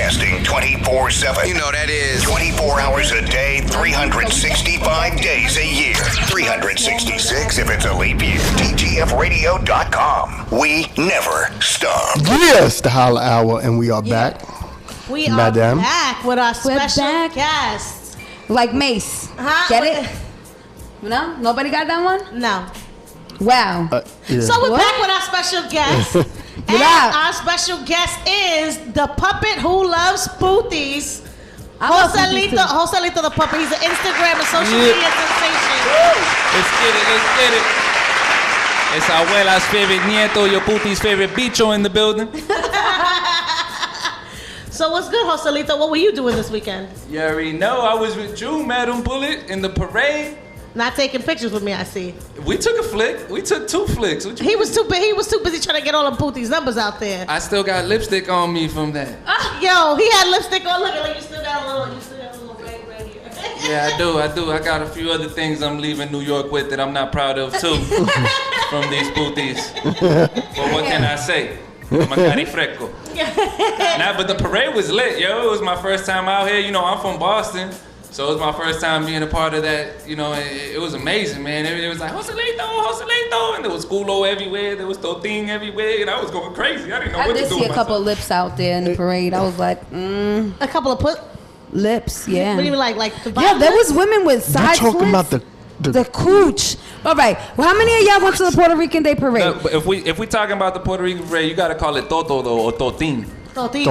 Broadcasting 24/7. You know that is 24 hours a day, 365 days a year. 366 if it's a leap year. TGFradio.com. We never stop. Yes, the Holla Hour, and we are back. We are Madam. back with our special back. guest. Like Mace. Get it? No? Nobody got that one? No. Wow. Yeah. So we're back with our special guest. And our special guest is the puppet who loves Spoothies. Joselito the puppet. He's an Instagram and social media sensation. Let's get it. It's abuela's favorite nieto, your puti's favorite bicho in the building. So what's good, Joselito? What were you doing this weekend? You already know I was with you, Madam Bullet, in the parade. Not taking pictures with me, I see. We took a flick. We took 2 flicks. He was too busy trying to get all the Pootie's numbers out there. I still got lipstick on me from that. Yo, he had lipstick on. Look, like you still got a little right here. Yeah, I do. I got a few other things I'm leaving New York with that I'm not proud of too from these Pootie's. But what can I say? Macari fresco. Nah, but the parade was lit, yo. It was my first time out here. You know, I'm from Boston. So it was my first time being a part of that. You know, it was amazing, man. It was like, Joselito, and there was culo everywhere. There was totin everywhere, and I was going crazy. I didn't know what to do. I did see a couple of lips out there in the parade. I was like, A couple of lips, yeah. What do you mean, like the Yeah, there was women with side You're talking slits. about the cooch. All right. Well, how many of y'all went to the Puerto Rican Day parade? No, but if we talking about the Puerto Rican parade, you gotta call it toto though, or totin. Totin.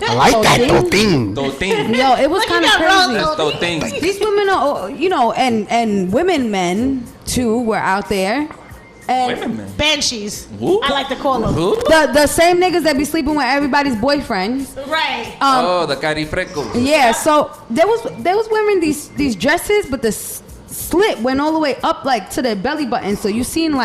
I like that, Totin. Totin. Yo, it was kind of crazy. That's totin. These women are, you know, and men too were out there. And Women, man. Banshees. Who? I like to call them. Who? the same niggas that be sleeping with everybody's boyfriends. Right. The carifrecos. Yeah, so there was wearing these dresses, but the slit went all the way up like to their belly button. So you seen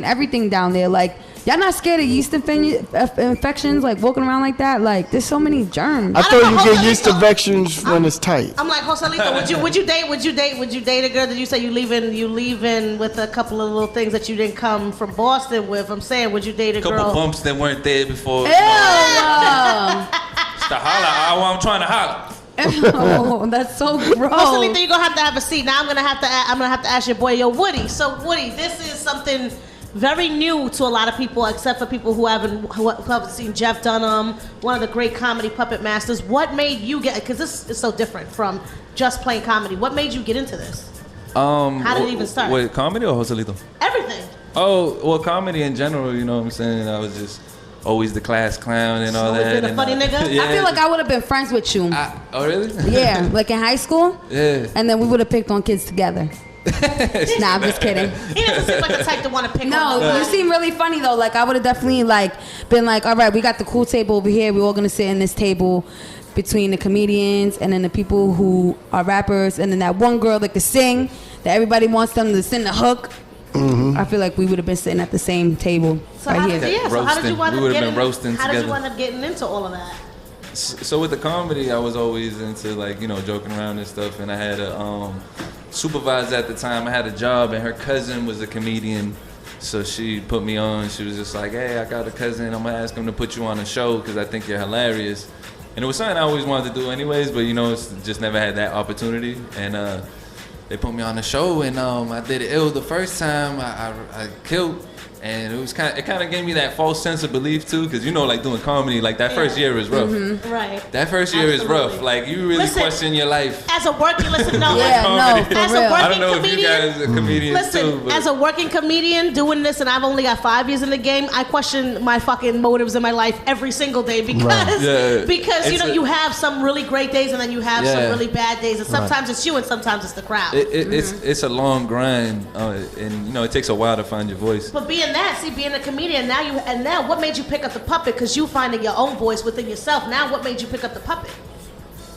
everything down there. Like, y'all not scared of yeast infections, like walking around like that? Like, there's so many germs. I thought you get yeast infections when it's tight. I'm like, Joselito, would you date a girl that you say you leaving with a couple of little things that you didn't come from Boston with? I'm saying, would you date a girl? Couple bumps that weren't there before. Ew. It's the holla. I'm trying to holla. Oh, that's so gross. Joselito, you're gonna have a seat. Now I'm gonna have to ask your boy, yo, Woody. So Woody, this is something very new to a lot of people, except for people who haven't seen Jeff Dunham, one of the great comedy puppet masters. What made you get? Because this is so different from just playing comedy. What made you get into this? How did it even start? Wait, comedy or Joselito? Everything. Oh, well, comedy in general. You know what I'm saying? I was just always the class clown and all that. Been a funny nigga. Yeah. I feel like I would have been friends with you. Oh, really? Yeah, like in high school. Yeah. And then we would have picked on kids together. Nah, I'm just kidding. He doesn't seem like the type to want to pick on No, nobody. you seem really funny though. Like I would have definitely like been like, all right, we got the cool table over here. We're all gonna sit in this table between the comedians and then the people who are rappers, and then that one girl that can sing that everybody wants them to sing the hook. Mm-hmm. I feel like we would have been sitting at the same table So right how here. did you wind up getting? roasting How did you together. wind up getting into all of that? So with the comedy, I was always into like, you know, joking around and stuff. And I had a supervisor at the time. I had a job, and her cousin was a comedian. So she put me on. She was just like, hey, I got a cousin. I'm going to ask him to put you on a show because I think you're hilarious. And it was something I always wanted to do anyways, but, you know, it's just never had that opportunity. And they put me on the show, and I did it ill the first time. I killed. And it kind of gave me that false sense of belief too, because you know, like doing comedy, like that first year is rough. Mm-hmm. Right. That first year is rough. Like you really question your life. As a working, listen, no, Yeah, no, for as real. a working I don't know comedian, if you guys are comedians listen, too. But as a working comedian doing this, and I've only got 5 years in the game, I question my fucking motives in my life every single day because Yeah. because you It's know a- you have some really great days and then you have some Yeah. really bad days, and sometimes it's you and sometimes it's the crowd. it's a long grind, and you know it takes a while to find your voice. But being a comedian, now what made you pick up the puppet? Because you finding your own voice within yourself. Now what made you pick up the puppet?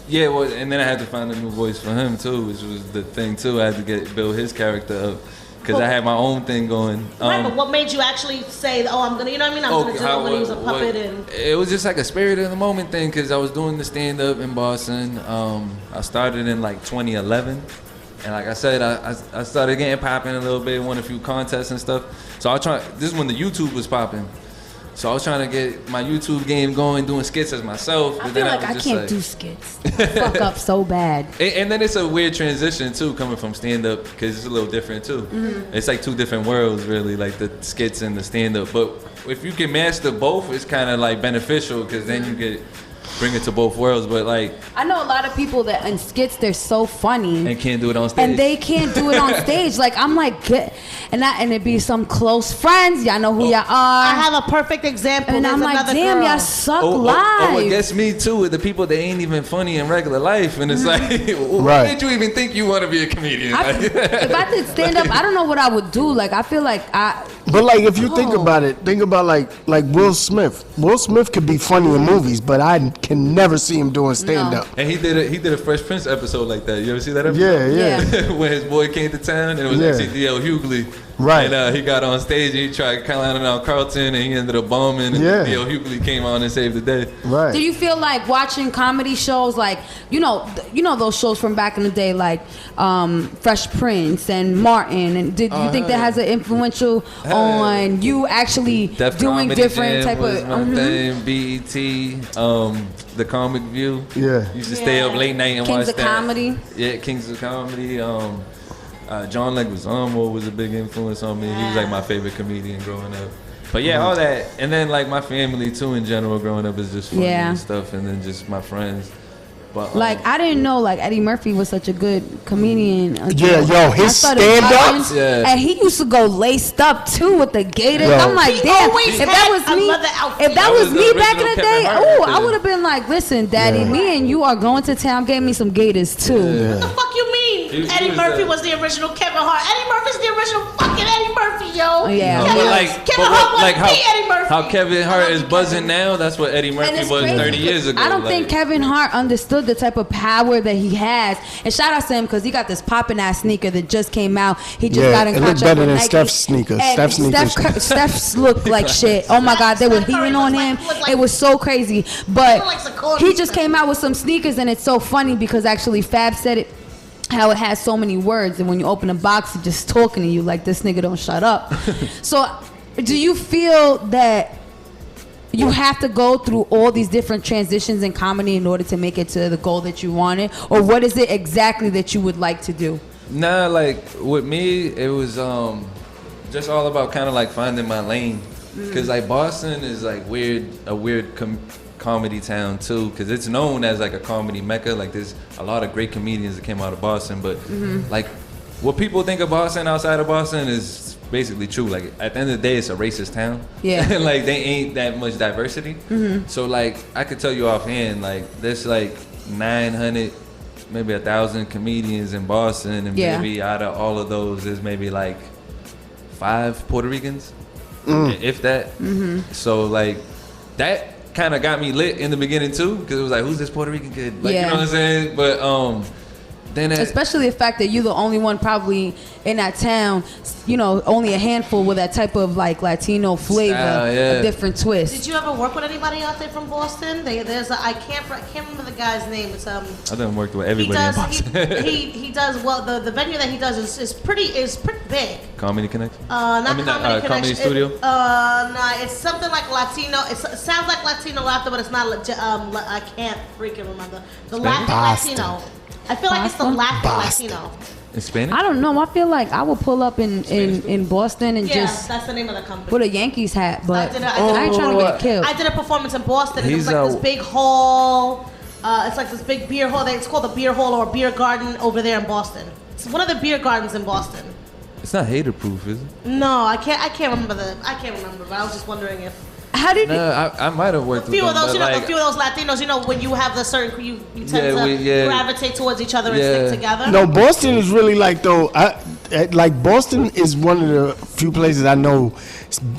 Yeah, well, and then I had to find a new voice for him too, which was the thing too. I had to build his character up because I had my own thing going. Right, but what made you actually say, oh, I'm gonna, you know what I mean? I'm gonna use a puppet and. It was just like a spirit of the moment thing because I was doing the stand up in Boston. I started in like 2011. And like I said, I started getting popping a little bit, won a few contests and stuff. So this is when the YouTube was popping. So I was trying to get my YouTube game going, doing skits as myself. I But feel then like was I just can't do skits. I fuck up so bad. And then it's a weird transition too, coming from stand up, because it's a little different too. Mm-hmm. It's like two different worlds, really, like the skits and the stand up. But if you can master both, it's kind of like beneficial, because then you get bring it to both worlds. But like, I know a lot of people that in skits they're so funny and can't do it on stage. and they can't do it on stage. Like I'm like, and it be some close friends. Y'all know who y'all are. I have a perfect example. And There's I'm like, another damn, girl. y'all suck Oh, live. it gets me too with the people that ain't even funny in regular life, and it's like, why did you even think you want to be a comedian? If I did stand up, I don't know what I would do. Like I feel like But like, if you think about it, think about like Will Smith. Will Smith could be funny in movies, but I can never see him doing stand up. And he did a Fresh Prince episode like that. You ever see that episode? Yeah. When his boy came to town, and it was actually D.L. Hughley. Right. And he got on stage and he tried clowning out Carlton, and he ended up bombing. And D.L. Hughley came on and saved the day. Right. Do you feel like watching comedy shows, like you know those shows from back in the day, like Fresh Prince and Martin, and did you think that has an influential on you actually Def doing Comedy different Jam type was of? my thing, BET, the Comic View. Yeah. Used to stay up late night and Kings watch of that. Comedy. Yeah, Kings of Comedy. John Leguizamo was a big influence on me. He was like my favorite comedian growing up. But yeah, all that, and then like my family too in general growing up is just funny and stuff, and then just my friends. But Like I didn't know like Eddie Murphy was such a good comedian. Yeah, yo, his stand-ups. And he used to go laced up too with the gators. Yo. I'm like, He damn, always if that had was me, another outfit. if that That was was me the back in original the day, Kevin Hart oh, I outfit. would have been like, listen, Daddy, me and you are going to town. Gave me some gators too. What the fuck you mean? He Eddie was Murphy the- was the original Kevin Hart. Eddie Murphy's the original fucking Eddie Murphy, yo. Yeah. Kevin Hart wasn't the Eddie Murphy. how Kevin Hart I is love you, buzzing Kevin. now, that's what Eddie And Murphy it's was crazy 30 years because ago. I don't think Kevin Hart understood the type of power that he has. And shout out to him because he got this popping ass sneaker that just came out. He just Yeah, got in it looked contract better with than Nike. Steph's sneakers. And Steph's sneakers. Steph's looked like shit. Oh my God, they were Steph Curry heating on looks him. like- looked like- It was so crazy. looked But like Saucony he just stuff. came out with some sneakers, and it's so funny because actually Fab said it. How it has so many words, and when you open a box, it's just talking to you like this nigga don't shut up. So, do you feel that you have to go through all these different transitions in comedy in order to make it to the goal that you wanted, or what is it exactly that you would like to do? Nah, like with me, it was just all about kind of like finding my lane. Cause like Boston is like a weird comedy town too, because it's known as like a comedy mecca. Like there's a lot of great comedians that came out of Boston, but like what people think of Boston outside of Boston is basically true. Like at the end of the day, it's a racist town. Yeah. Like they ain't that much diversity. So like I could tell you offhand, like there's like 900, maybe 1,000 comedians in Boston, and maybe out of all of those, there's maybe like 5 Puerto Ricans, if that. So like that kind of got me lit in the beginning too, because it was like, who's this Puerto Rican kid? Like, you know what I'm saying? But then especially the fact that you're the only one probably in that town, you know, only a handful with that type of like Latino flavor, a different twist. Did you ever work with anybody out there from Boston? There's I can't remember the guy's name. It's I done worked with everybody in Boston. he does well. The venue that he does is pretty big. Comedy Connection? Not Comedy Connection. Comedy Studio? No, it's something like Latino. It sounds like Latino laughter, but it's not. I can't freaking remember the Latin Boston. Latino. I feel like it's the Latin Latino. In Spanish? I don't know. I feel like I would pull up in Boston and Yeah, just that's the name of the company. put a Yankees hat, but I ain't trying to get killed. I did a performance in Boston. And it was He's like this big hall. It's like this big beer hall. It's called the beer hall or beer garden over there in Boston. It's one of the beer gardens in Boston. It's not hater proof, is it? No, I can't remember but I was just wondering if How did I might have worked a few with of them, those, but a few of those Latinos, when you have the certain, you tend Yeah, to gravitate towards each other and stick together. No, Boston is really like though. Like Boston is one of the few places I know,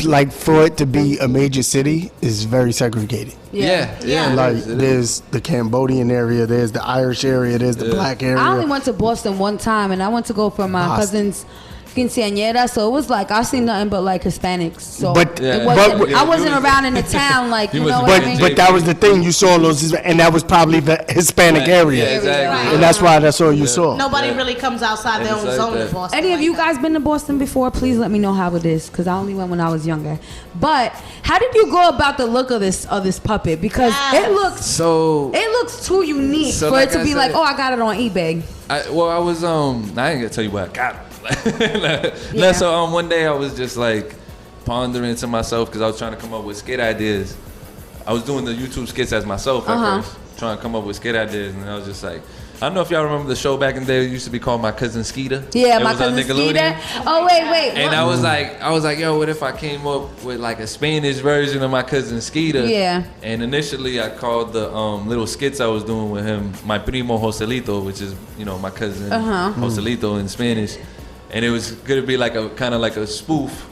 like for it to be a major city is very segregated. Yeah. Like there's the Cambodian area, there's the Irish area, there's the black area. I only went to Boston one time, and I went to go for my Boston. cousin's quinceañera, so it was like I seen nothing but like Hispanics. So But- it but- wasn't, I wasn't around in the town like you know what I mean. But that was the thing. You saw those, and that was probably the Hispanic area. Yeah, exactly. And that's all you saw. Nobody really comes outside their And own it's like zone in that. Boston. Any of you guys been to Boston before? Please let me know how it is, because I only went when I was younger. But how did you go about the look of this puppet? Because Yes. it looks too unique So for like it to I be like, said- oh, I got it on eBay. I was I ain't gonna tell you what I got. Yeah. So one day I was just like pondering to myself because I was trying to come up with skit ideas. I was doing the YouTube skits as myself at first, trying to come up with skit ideas, and I was just like, I don't know if y'all remember the show back in the day. It used to be called My Cousin Skeeter. Yeah, It My was on Cousin Nickelodeon. Skeeter. Oh wait. And I was like, yo, what if I came up with like a Spanish version of My Cousin Skeeter? Yeah. And initially I called the little skits I was doing with him, My Primo Joselito, which is, my cousin Joselito in Spanish. And it was gonna be like a kind of like a spoof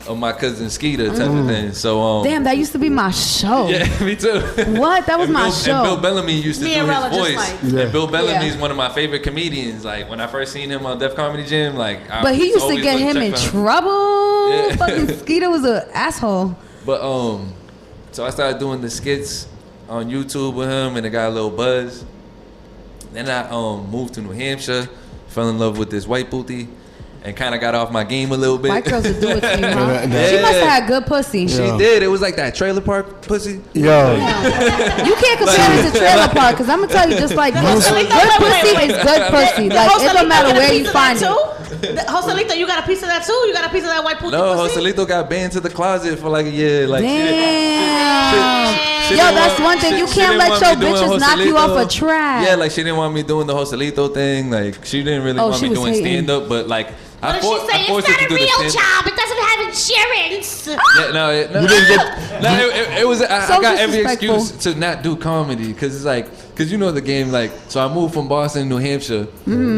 of My Cousin Skeeter type of thing. So Damn, that used to be my show. yeah, me too. What? That was my And show. Bill Bellamy used to Me do and his Rella just voice. like- Yeah. And Bill Bellamy is Yeah. one of my favorite comedians. Like when I first seen him on Def Comedy Jam, like I But he used to always get look- him check in for him. trouble. Yeah. Fucking Skeeter was an asshole. But so I started doing the skits on YouTube with him, and it got a little buzz. Then I moved to New Hampshire, fell in love with this white booty, and kind of got off my game a little bit. White girls would do it to you, huh? Yeah. She must have had good pussy. She Yeah. did. It was like that trailer park pussy. Yo, You can't compare it to trailer park, because I'm gonna tell you, just like good Wait, pussy wait. is good pussy. Like it don't matter where you find it. Joselito, you got a piece of that too? You got a piece of that white pussy? No, Joselito got banned to the closet for like a year. Like, Damn. she Yo, didn't that's want- one thing. she- You she can't didn't let want your me doing bitches knock you off a Joselito. track. Yeah, like she didn't want me doing the Joselito thing. Like she didn't really Oh, want she me was doing hating. stand up, but like What I did she forced say? I It's forced her not to a do the real stand. job. It doesn't have insurance. Yeah, no, you didn't get. no, it was. I So got every disrespectful. excuse to not do comedy because it's like, because you know the game. Like, so I moved from Boston to New Hampshire,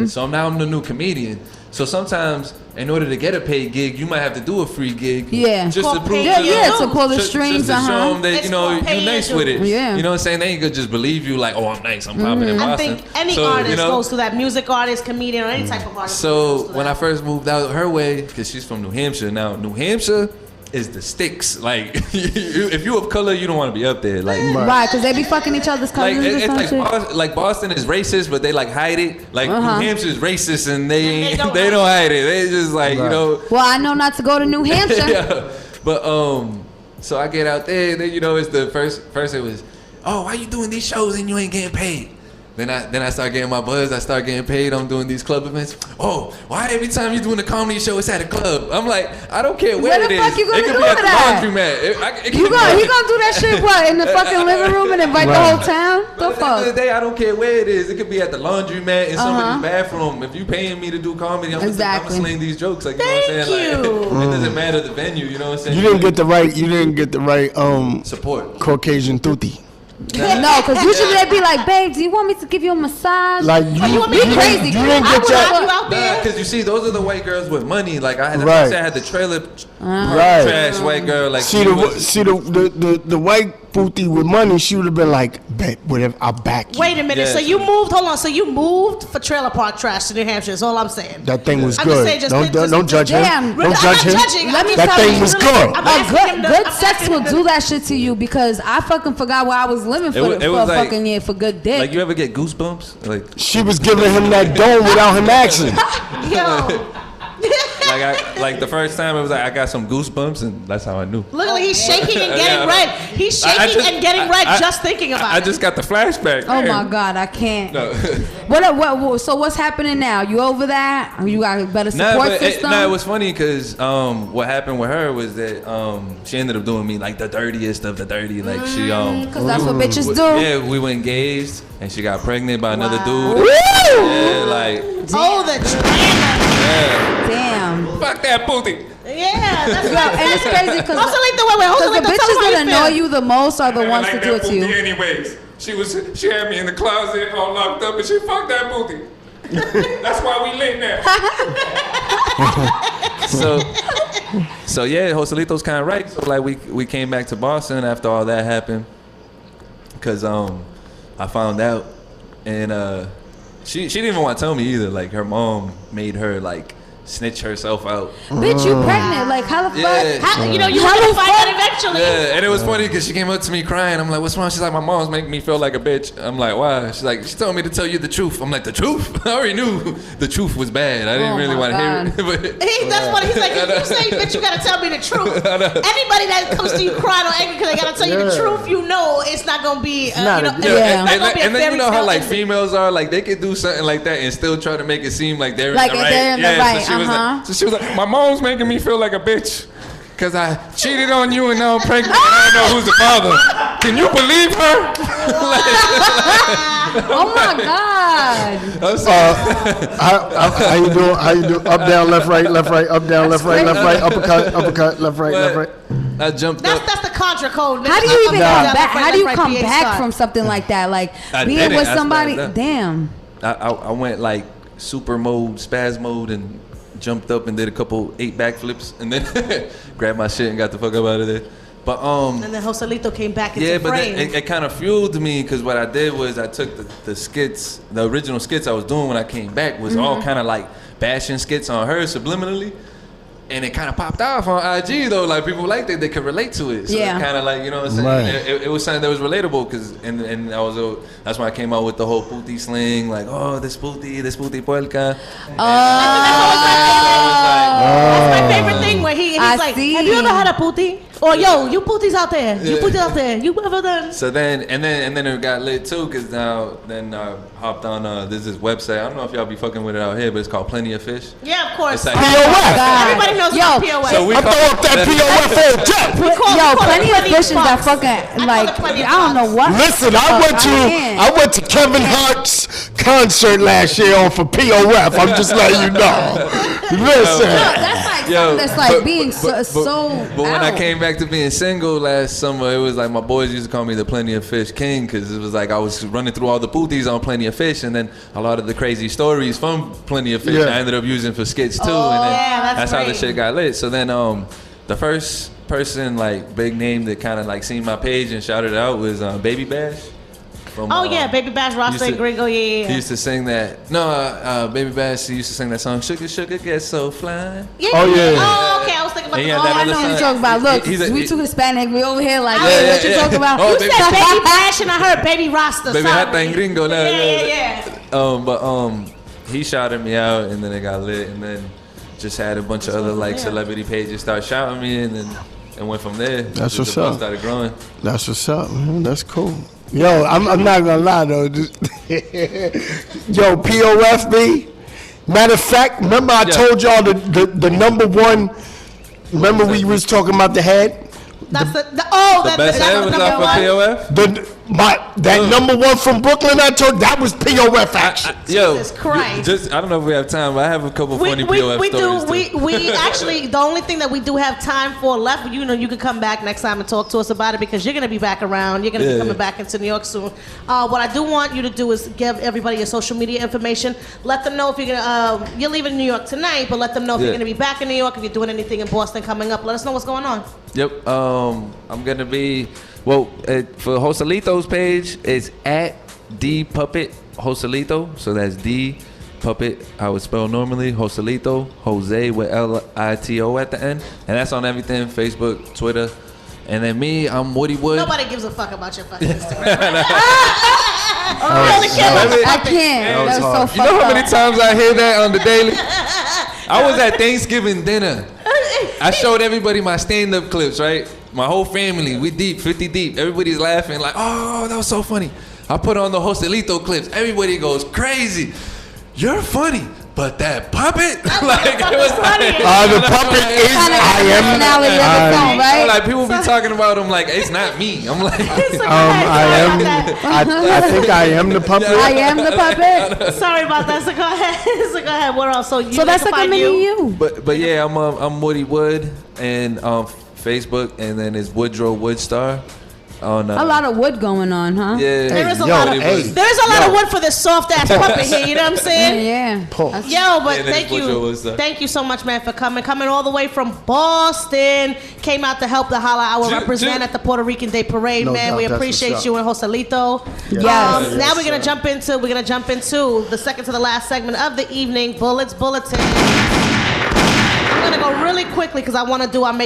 so now I'm the new comedian. So sometimes, in order to get a paid gig, you might have to do a free gig. Yeah. Just to Called prove paid to them. Yeah, to pull the just strings, to show them that It's called you're pay nice and with it. Yeah. You know what I'm saying? They ain't gonna just believe you like, oh, I'm nice, I'm popping in I Boston. think any So, artist you know, goes through that. Music artist, comedian, or any type of artist. So goes through when I that. first moved out her way, because she's from New Hampshire. Now New Hampshire is the sticks. Like if you of color, you don't want to be up there. Like. Right, because they be fucking each other's Like cousins or it's some like shit. like Boston is racist, but they like hide it. Like New Hampshire is racist, and they And they don't hide it. They just like Right. Well, I know not to go to New Hampshire. yeah. But so I get out there. Then it's the first it was, oh, why you doing these shows and you ain't getting paid? Then I start getting my buzz. I start getting paid. I'm doing these club events. Oh, why every time you're doing a comedy show, it's at a club? I'm like, I don't care where Where the it fuck is. you gonna It could do be at the that? laundromat. He He gonna do that shit what in the fucking living room and invite the Right. whole town? But The at the end of the fuck? day, I don't care where it is. It could be at the laundromat in somebody's bathroom. If you paying me to do comedy, I'm Exactly. gonna sling these jokes. Like, you know what I'm saying? Like, it doesn't matter the venue. You know what I'm saying? You didn't get the right support. Caucasian tutti. No, because usually they be like, babe, do you want me to give you a massage? Like you crazy. You didn't I get would your have you out Nah, there. because you see, those are the white girls with money. Like I had, Right. I had the trailer Right. trash white girl. Like See she was- the white booty with money. She would have been like, bet whatever. I'll back you. Wait a minute. Yeah. So you moved? Hold on. So you moved for trailer park trash to New Hampshire? Is all I'm saying. That thing was I'm good. just saying, just- Don't judge him. Damn. Don't I'm judge not him. judging. Let me That tell thing you, was good. I'm A asking him good I'm sex asking will him do that shit to you, because I fucking forgot where I was living for, It for was a like- fucking year for good dick. like you ever get goosebumps? Like She was giving him that dome without him asking. Yo, like the first time it was like I got some goosebumps, and that's how I knew. look at he's shaking and getting Yeah. red. He's shaking I just- and getting red I- just thinking about I it. just got the flashback. oh man. my God, I can't. No. So what's happening now? You over that? You got a better support system? It was funny because what happened with her was that she ended up doing me like the dirtiest of the dirty. Like she Because that's what bitches do. Yeah, we were engaged and she got pregnant by another Wow. dude. Woo! Yeah, like Oh, the trainer. yeah. Damn. Fuck that booty. Yeah, that's Yo, right. and it's crazy because Joselito, wait, the Joselito, tell bitches him how that you annoy feel. you the most are the ones to do it to you. anyways. She had me in the closet all locked up and she fucked that booty. That's why we lit now. So yeah, Joselito's kind of right. So like we came back to Boston after all that happened, cause I found out, and she didn't even want to tell me either. Like her mom made her like snitch herself out. Bitch, you pregnant? Like how the fuck? Yeah. You know, you have to find out eventually. Yeah, and it was funny because she came up to me crying. I'm like, what's wrong? She's like, my mom's making me feel like a bitch. I'm like, why? She's like, she told me to tell you the truth. I'm like, the truth? I already knew the truth was bad. I didn't really want to hear it. But That's funny. He's like, if you say, bitch, you gotta tell me the truth. Anybody that comes to you crying or angry because they gotta tell you the truth, you know it's not gonna be, and then you know how like females are, like they could do something like that and still try to make it seem like they're like in the right. They're in the right. So she was like, my mom's making me feel like a bitch because I cheated on you and now I'm pregnant and I don't know who's the father. Can you believe her? Oh my God. How you doing? How you doing? Up, down, left, right, up, down, left, right, uppercut, left, right. I jumped up. That's the contra code. How do you even come back? How do you come back from something like that? Like being with somebody. Damn. I went like super mode, spaz mode, and jumped up and did a couple 8 backflips, and then grabbed my shit and got the fuck up out of there. But and then Joselito came back into frame. Then it kind of fueled me because what I did was I took the skits, the original skits I was doing when I came back was all kind of like bashing skits on her subliminally. And it kind of popped off on IG though, like people liked it, they could relate to it. So it kind of like, you know what I'm saying? Right. It was something that was relatable because, and I was, that's why I came out with the whole puti sling, like, oh, this puti puerca. That's my favorite thing where he's like, have you ever had a puti? Or yo, you putis out there, you putis out there, you ever done? So then it got lit too, because then I hopped on there's this website. I don't know if y'all be fucking with it out here, but it's called Plenty of Fish. Yeah, of course. It's like, POF. Everybody knows about POF. So I throw up that POF on deck. Plenty of Fish is that fucking like I don't know what. Listen, I went to Kevin Hart's concert last year off of POF. I'm just letting you know. Listen. That's like being so. But when I came back to being single last summer, it was like my boys used to call me the Plenty of Fish King because it was like I was running through all the putis on Plenty of Fish, and then a lot of the crazy stories from Plenty of Fish I ended up using for skits too, and then that's how the shit got lit. So then the first person like big name that kind of like seen my page and shouted it out was Baby Bash. From, Baby Bash, Rasta and Gringo, yeah. He used to sing that. No, Baby Bash. He used to sing that song. Sugar, sugar, get so fly. Yeah. Oh yeah. Oh, okay. I was thinking about. I know what you're talking about. Look, we too Hispanic. We over here like, what you talking about? You said Baby Bash and I heard Baby Rasta. Baby Rasta and Gringo. Yeah. But he shouted me out, and then it got lit, and then just had a bunch of other like celebrity pages start shouting me, and then it went from there. That's what's up. Started growing. That's what's up, man. That's cool. Yo, I'm not gonna lie though. Yo, POFB. Matter of fact, remember I told y'all the number one. Remember we was talking about the head. That's the best head was off of POF. That number one from Brooklyn I told that was POF action. Jesus Christ. I don't know if we have time, but I have a couple funny POF stories. We actually, the only thing that we do have time for left, you know, you can come back next time and talk to us about it because you're going to be back around. You're going to be coming back into New York soon. What I do want you to do is give everybody your social media information. Let them know if you're going to, you're leaving New York tonight, but let them know if you're going to be back in New York, if you're doing anything in Boston coming up. Let us know what's going on. Yep. I'm going to be... Well, for Joselito's page, it's at DPuppet Joselito. So that's D Puppet, how it's spelled normally. Joselito, Jose with Lito at the end. And that's on everything, Facebook, Twitter. And then me, I'm Woody Wood. Nobody gives a fuck about your fucking Instagram. I can't. That was so fucked up. You know how many times I hear that on the daily? I was at Thanksgiving dinner. I showed everybody my stand-up clips, right? My whole family, we deep, 50 deep. Everybody's laughing like, oh, that was so funny. I put on the Joselito clips. Everybody goes crazy. You're funny, but that puppet, like it was funny. The puppet is I am. Right? Like people be talking about him like it's not me. I'm like, I am. I think I am the puppet. I am the puppet. Sorry about that. So go ahead. What else? So that's like a mini you. But yeah, I'm Woody Wood and Facebook, and then it's Woodrow Woodstar. On, a lot of wood going on, huh? Yeah, there is a lot of wood for this soft ass puppet here. You know what I'm saying? Yeah. Yo, but thank you so much, man, for coming all the way from Boston. Came out to help the Holla Hour represent at the Puerto Rican Day Parade, man. We appreciate you and Joselito. Yes. Now we're gonna jump into the second to the last segment of the evening, Bullets Bulletin. gonna go really quickly because I want to do our make